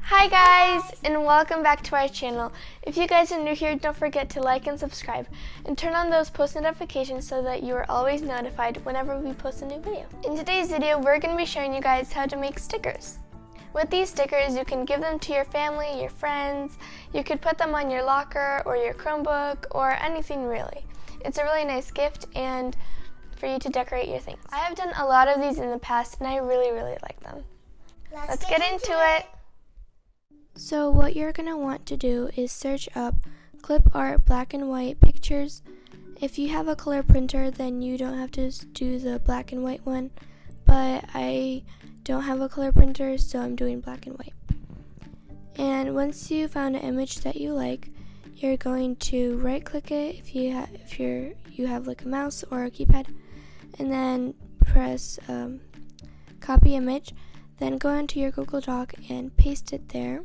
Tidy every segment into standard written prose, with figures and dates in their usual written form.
Hi guys, and welcome back to our channel. If you guys are new here, don't forget to like and subscribe and turn on those post notifications so that you are always notified whenever we post a new video. In today's video, we're going to be showing you guys how to make stickers. With these stickers, you can give them to your family, your friends, you could put them on your locker or your Chromebook or anything really. It's a really nice gift and for you to decorate your things. I have done a lot of these in the past and I really like them. Let's get into it. So what you're going to want to do is search up clip art black and white pictures. If you have a color printer, then you don't have to do the black and white one, but I don't have a color printer, so I'm doing black and white. And once you found an image that you like, you're going to right click it if you have like a mouse or a keypad, and then press copy image, then go into your Google Doc and paste it there.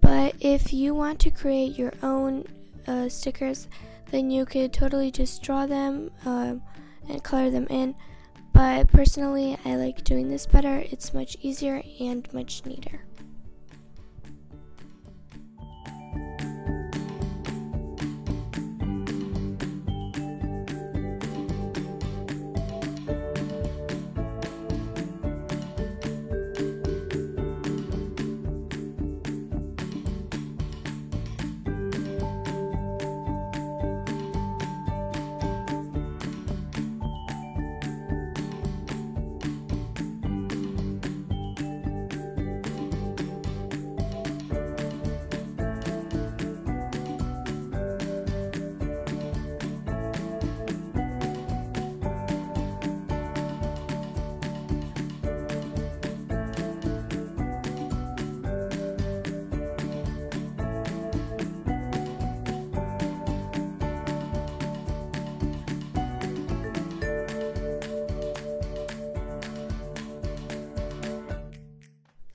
But if you want to create your own stickers, then you could totally just draw them and color them in. But personally, I like doing this better. It's much easier and much neater.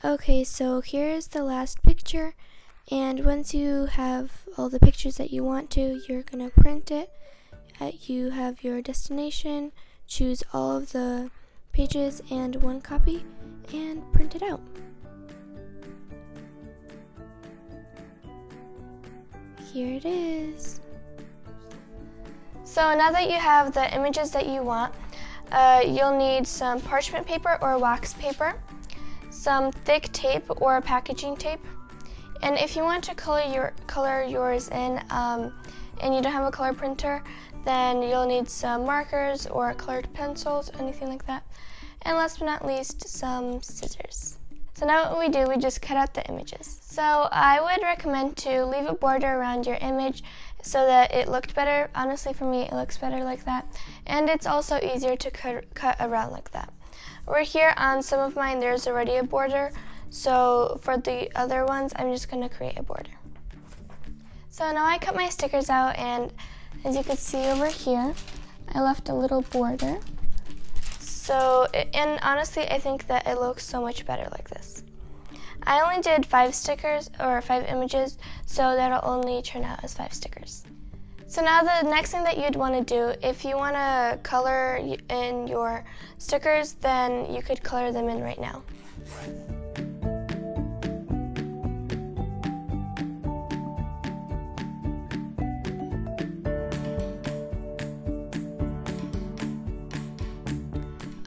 Okay, so here's the last picture, and once you have all the pictures that you want to, you're gonna print it. You have your destination, choose all of the pages and one copy, and print it out. Here it is. So now that you have the images that you want, you'll need some parchment paper or wax paper, some thick tape or packaging tape, and if you want to color yours in and you don't have a color printer, then you'll need some markers or colored pencils, anything like that, and last but not least, some scissors. So now what we do, we just cut out the images. So I would recommend to leave a border around your image so that it looked better. Honestly, for me, it looks better like that, and it's also easier to cut around like that. Over here on some of mine, there's already a border, so for the other ones, I'm just going to create a border. So now I cut my stickers out, and as you can see over here, I left a little border. So, and honestly, I think that it looks so much better like this. I only did 5 stickers, or 5 images, so that'll only turn out as 5 stickers. So now the next thing that you'd want to do, if you want to color in your stickers, then you could color them in right now.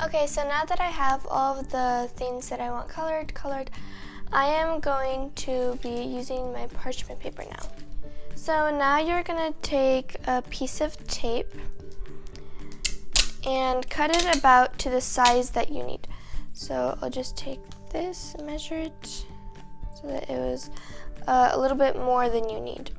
Okay, so now that I have all of the things that I want colored, I am going to be using my parchment paper now. So now you're going to take a piece of tape and cut it about to the size that you need. So I'll just take this, measure it so that it was a little bit more than you need.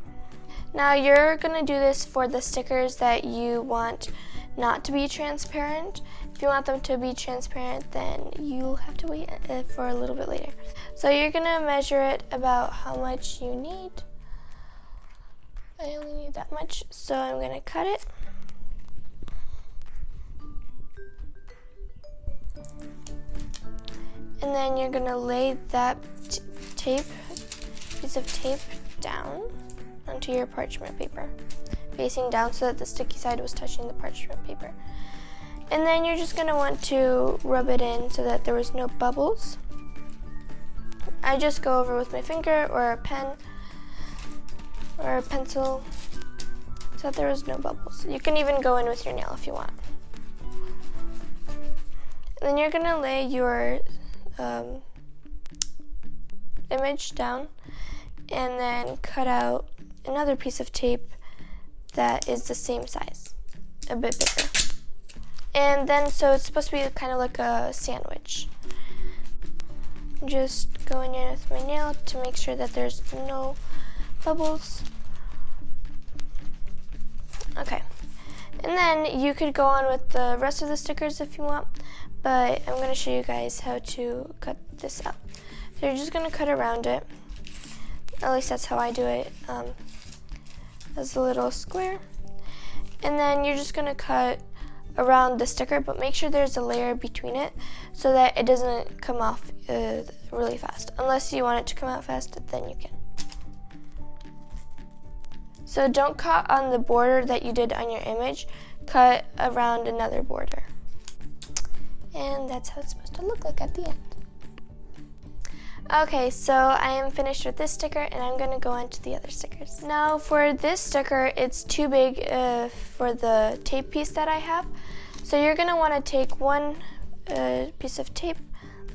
Now you're going to do this for the stickers that you want not to be transparent. If you want them to be transparent, then you'll have to wait for a little bit later. So you're going to measure it about how much you need. I only need that much, so I'm going to cut it. And then you're going to lay that piece of tape down onto your parchment paper, facing down so that the sticky side was touching the parchment paper. And then you're just gonna want to rub it in so that there was no bubbles. I just go over with my finger or a pen or a pencil so that there was no bubbles. You can even go in with your nail if you want. And then you're gonna lay your image down and then cut out another piece of tape that is the same size, a bit bigger. And then, so it's supposed to be kind of like a sandwich. Just going in with my nail to make sure that there's no bubbles. Okay. And then you could go on with the rest of the stickers if you want, but I'm going to show you guys how to cut this out. So you're just going to cut around it. At least that's how I do it, as a little square. And then you're just going to cut around the sticker, but make sure there's a layer between it so that it doesn't come off really fast. Unless you want it to come out fast, then you can. So don't cut on the border that you did on your image, cut around another border. And that's how it's supposed to look like at the end. Okay, so I am finished with this sticker and I'm gonna go on to the other stickers. Now for this sticker, it's too big for the tape piece that I have. So you're gonna wanna take one piece of tape,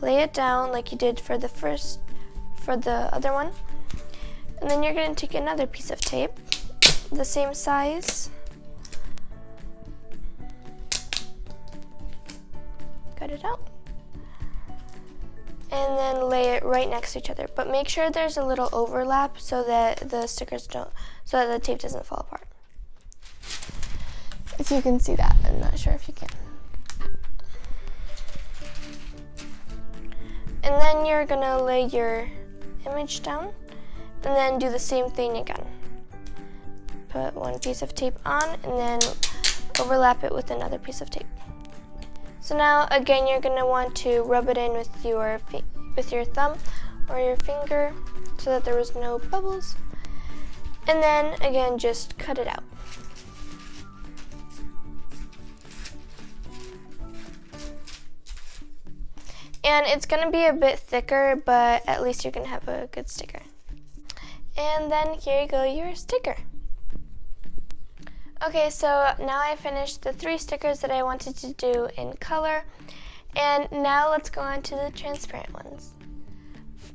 lay it down like you did for the other one. And then you're gonna take another piece of tape, the same size. Cut it out. And then lay it right next to each other. But make sure there's a little overlap so that the stickers so that the tape doesn't fall apart. If you can see that, I'm not sure if you can. And then you're gonna lay your image down and then do the same thing again. Put one piece of tape on and then overlap it with another piece of tape. So now again, you're gonna want to rub it in with your thumb or your finger so that there was no bubbles. And then again, just cut it out. And it's gonna be a bit thicker, but at least you're gonna have a good sticker. And then here you go, your sticker. Okay, so now I finished the 3 stickers that I wanted to do in color, and now let's go on to the transparent ones.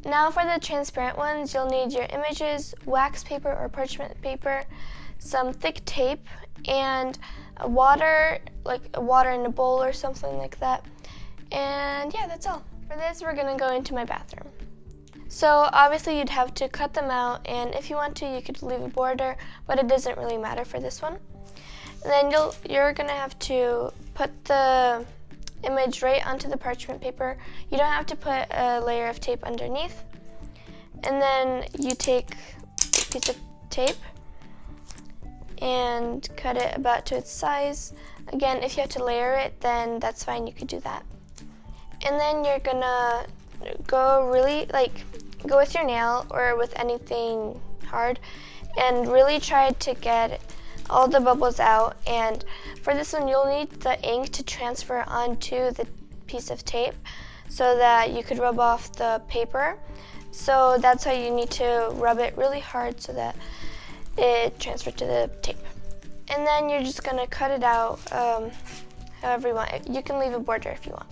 Now for the transparent ones, you'll need your images, wax paper or parchment paper, some thick tape, and water, like water in a bowl or something like that. And yeah, that's all. For this, we're gonna go into my bathroom. So obviously you'd have to cut them out, and if you want to, you could leave a border, but it doesn't really matter for this one. And then you're gonna have to put the image right onto the parchment paper. You don't have to put a layer of tape underneath. And then you take a piece of tape and cut it about to its size. Again, if you have to layer it, then that's fine, you could do that. And then you're gonna go with your nail or with anything hard and really try to get all the bubbles out. And for this one, you'll need the ink to transfer onto the piece of tape so that you could rub off the paper. So that's why you need to rub it really hard so that it transfers to the tape. And then you're just gonna cut it out however you want. You can leave a border if you want.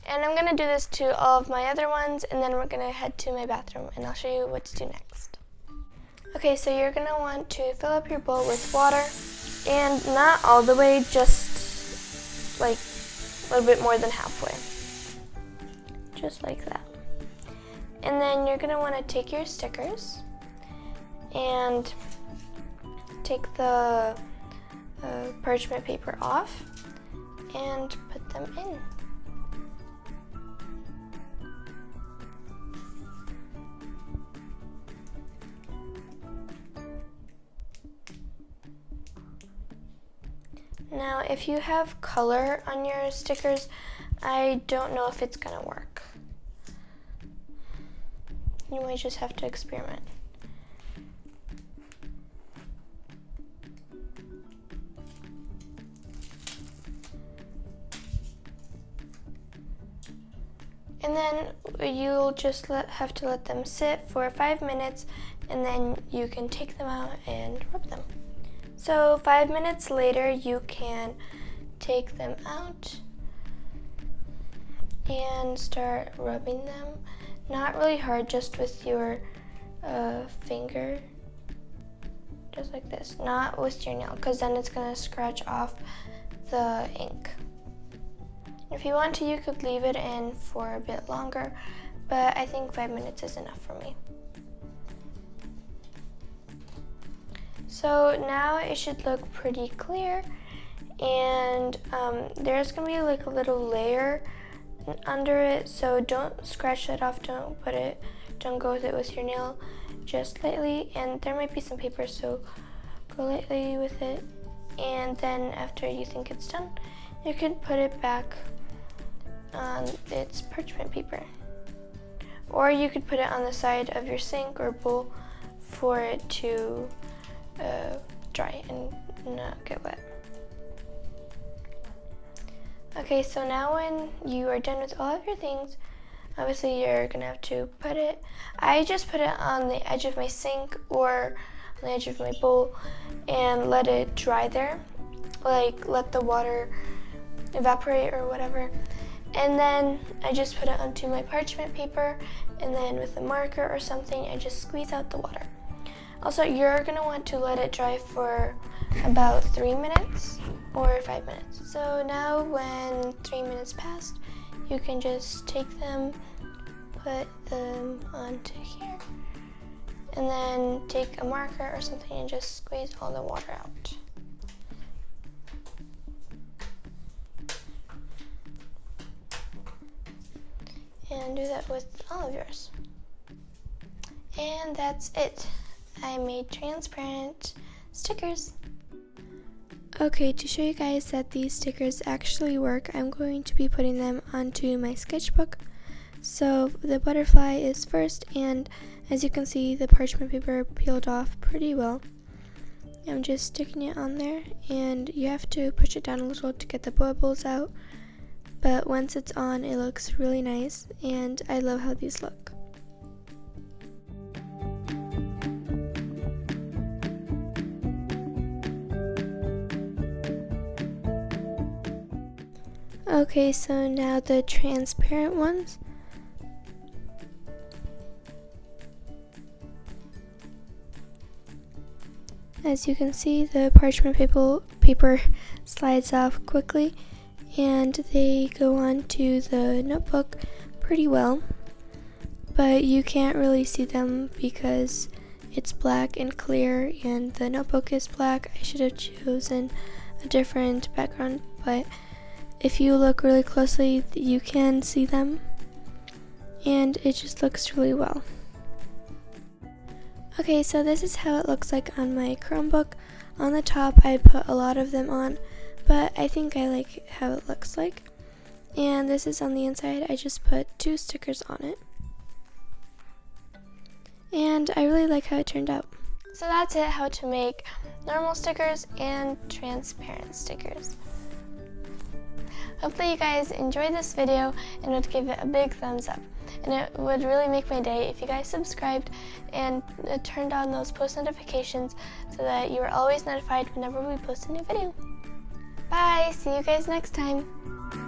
And I'm gonna do this to all of my other ones, and then we're gonna head to my bathroom and I'll show you what to do next. Okay, so you're gonna want to fill up your bowl with water, and not all the way, just like a little bit more than halfway. Just like that. And then you're gonna wanna take your stickers and take the parchment paper off and put them in. Now, if you have color on your stickers, I don't know if it's gonna work. You might just have to experiment. And then you'll just have to let them sit for 5 minutes, and then you can take them out and rub them. So 5 minutes later, you can take them out and start rubbing them. Not really hard, just with your finger, just like this. Not with your nail, because then it's gonna scratch off the ink. If you want to, you could leave it in for a bit longer, but I think 5 minutes is enough for me. So now it should look pretty clear, and there's gonna be like a little layer under it, so don't scratch that off, don't go with it with your nail, just lightly. And there might be some paper, so go lightly with it, and then after you think it's done, you can put it back on its parchment paper, or you could put it on the side of your sink or bowl for it to dry and not get wet. Okay, so now when you are done with all of your things, obviously you're gonna have to put it, I just put it on the edge of my sink or on the edge of my bowl and let it dry there, like let the water evaporate or whatever. And then I just put it onto my parchment paper, and then with a marker or something, I just squeeze out the water. Also, you're gonna want to let it dry for about 3 minutes or 5 minutes. So now when 3 minutes passed, you can just take them, put them onto here, and then take a marker or something and just squeeze all the water out. And do that with all of yours. And that's it. I made transparent stickers. Okay, to show you guys that these stickers actually work, I'm going to be putting them onto my sketchbook. So the butterfly is first, and as you can see, the parchment paper peeled off pretty well. I'm just sticking it on there, and you have to push it down a little to get the bubbles out. But once it's on, it looks really nice, and I love how these look. Okay, so now the transparent ones. As you can see, the parchment paper slides off quickly, and they go on to the notebook pretty well, but you can't really see them because it's black and clear and the notebook is black. I should have chosen a different background, but if you look really closely, you can see them, and it just looks really well. Okay, so this is how it looks like on my Chromebook. On the top, I put a lot of them on, but I think I like how it looks like. And this is on the inside. I just put 2 stickers on it. And I really like how it turned out. So that's it, how to make normal stickers and transparent stickers. Hopefully you guys enjoyed this video and would give it a big thumbs up. And it would really make my day if you guys subscribed and turned on those post notifications so that you are always notified whenever we post a new video. Bye! See you guys next time!